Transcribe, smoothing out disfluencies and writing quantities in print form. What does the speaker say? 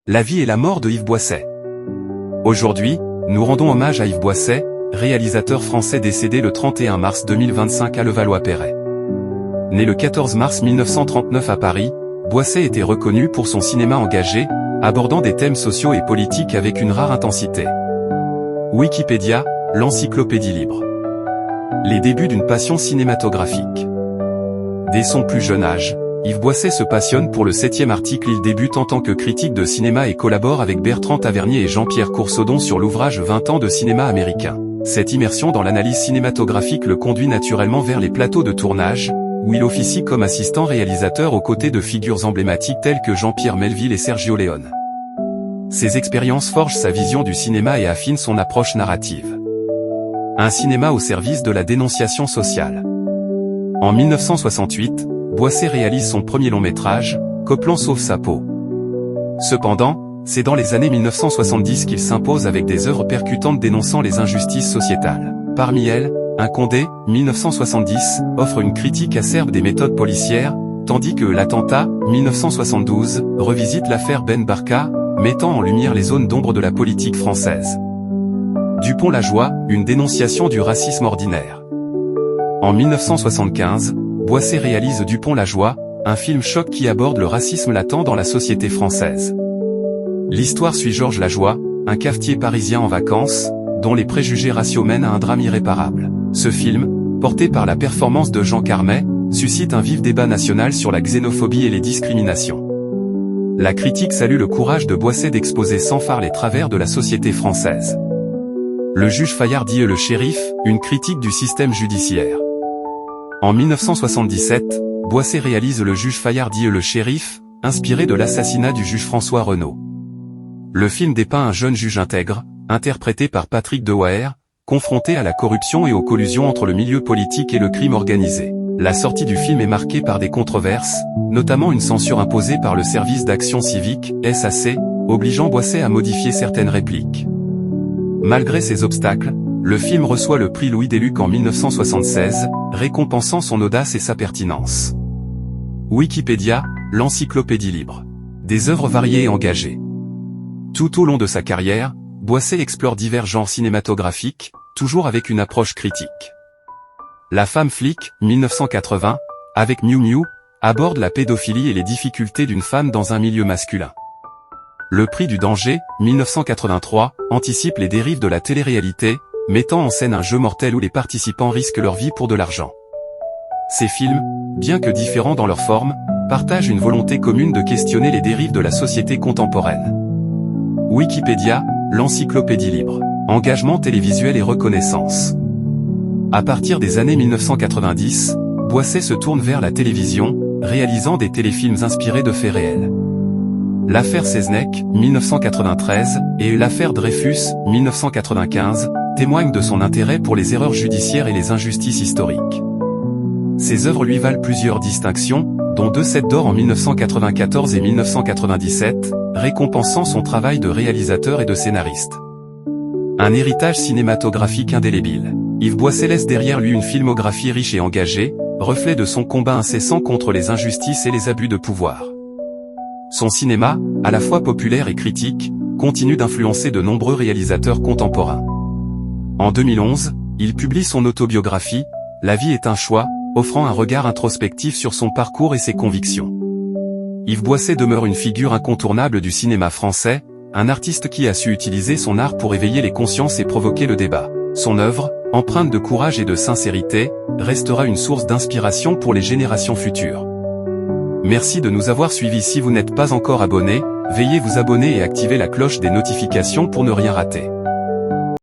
La vie et la mort de Yves Boisset. Aujourd'hui, nous rendons hommage à Yves Boisset, réalisateur français décédé le 31 mars 2025 à Levallois-Perret. Né le 14 mars 1939 à Paris, Boisset était reconnu pour son cinéma engagé, abordant des thèmes sociaux et politiques avec une rare intensité. Wikipédia, l'encyclopédie libre. Les débuts d'une passion cinématographique. Dès son plus jeune âge, Yves Boisset se passionne pour le 7e article. Il débute en tant que critique de cinéma et collabore avec Bertrand Tavernier et Jean-Pierre Coursaudon sur l'ouvrage 20 ans de cinéma américain. Cette immersion dans l'analyse cinématographique le conduit naturellement vers les plateaux de tournage, où il officie comme assistant réalisateur aux côtés de figures emblématiques telles que Jean-Pierre Melville et Sergio Leone. Ces expériences forgent sa vision du cinéma et affinent son approche narrative. Un cinéma au service de la dénonciation sociale. En 1968, Boisset réalise son premier long-métrage, Copland sauve sa peau. Cependant, c'est dans les années 1970 qu'il s'impose avec des œuvres percutantes dénonçant les injustices sociétales. Parmi elles, Un Condé, 1970, offre une critique acerbe des méthodes policières, tandis que L'Attentat, 1972, revisite l'affaire Ben Barka, mettant en lumière les zones d'ombre de la politique française. Dupont-la-Joie, une dénonciation du racisme ordinaire. En 1975, Boisset réalise Dupont-la-Joie, un film choc qui aborde le racisme latent dans la société française. L'histoire suit Georges Lajoie, un cafetier parisien en vacances, dont les préjugés raciaux mènent à un drame irréparable. Ce film, porté par la performance de Jean Carmet, suscite un vif débat national sur la xénophobie et les discriminations. La critique salue le courage de Boisset d'exposer sans phare les travers de la société française. Le juge Fayard dit le shérif, une critique du système judiciaire. En 1977, Boisset réalise Le juge Fayard dit le shérif, inspiré de l'assassinat du juge François Renaud. Le film dépeint un jeune juge intègre, interprété par Patrick Dewaere, confronté à la corruption et aux collusions entre le milieu politique et le crime organisé. La sortie du film est marquée par des controverses, notamment une censure imposée par le service d'action civique, SAC, obligeant Boisset à modifier certaines répliques. Malgré ces obstacles, le film reçoit le prix Louis Deluc en 1976, récompensant son audace et sa pertinence. Wikipédia, l'encyclopédie libre. Des œuvres variées et engagées. Tout au long de sa carrière, Boisset explore divers genres cinématographiques, toujours avec une approche critique. La femme flic, 1980, avec Miu Miu, aborde la pédophilie et les difficultés d'une femme dans un milieu masculin. Le prix du danger, 1983, anticipe les dérives de la télé-réalité, mettant en scène un jeu mortel où les participants risquent leur vie pour de l'argent. Ces films, bien que différents dans leur forme, partagent une volonté commune de questionner les dérives de la société contemporaine. Wikipédia, l'encyclopédie libre. Engagement télévisuel et reconnaissance. À partir des années 1990, Boisset se tourne vers la télévision, réalisant des téléfilms inspirés de faits réels. L'affaire Seznec, 1993, et l'affaire Dreyfus, 1995, témoignent de son intérêt pour les erreurs judiciaires et les injustices historiques. Ses œuvres lui valent plusieurs distinctions, dont 2 7 d'or en 1994 et 1997, récompensant son travail de réalisateur et de scénariste. Un héritage cinématographique indélébile. Yves Boisset laisse derrière lui une filmographie riche et engagée, reflet de son combat incessant contre les injustices et les abus de pouvoir. Son cinéma, à la fois populaire et critique, continue d'influencer de nombreux réalisateurs contemporains. En 2011, il publie son autobiographie, La vie est un choix, offrant un regard introspectif sur son parcours et ses convictions. Yves Boisset demeure une figure incontournable du cinéma français, un artiste qui a su utiliser son art pour éveiller les consciences et provoquer le débat. Son œuvre, empreinte de courage et de sincérité, restera une source d'inspiration pour les générations futures. Merci de nous avoir suivis. Si vous n'êtes pas encore abonné, veuillez vous abonner et activer la cloche des notifications pour ne rien rater.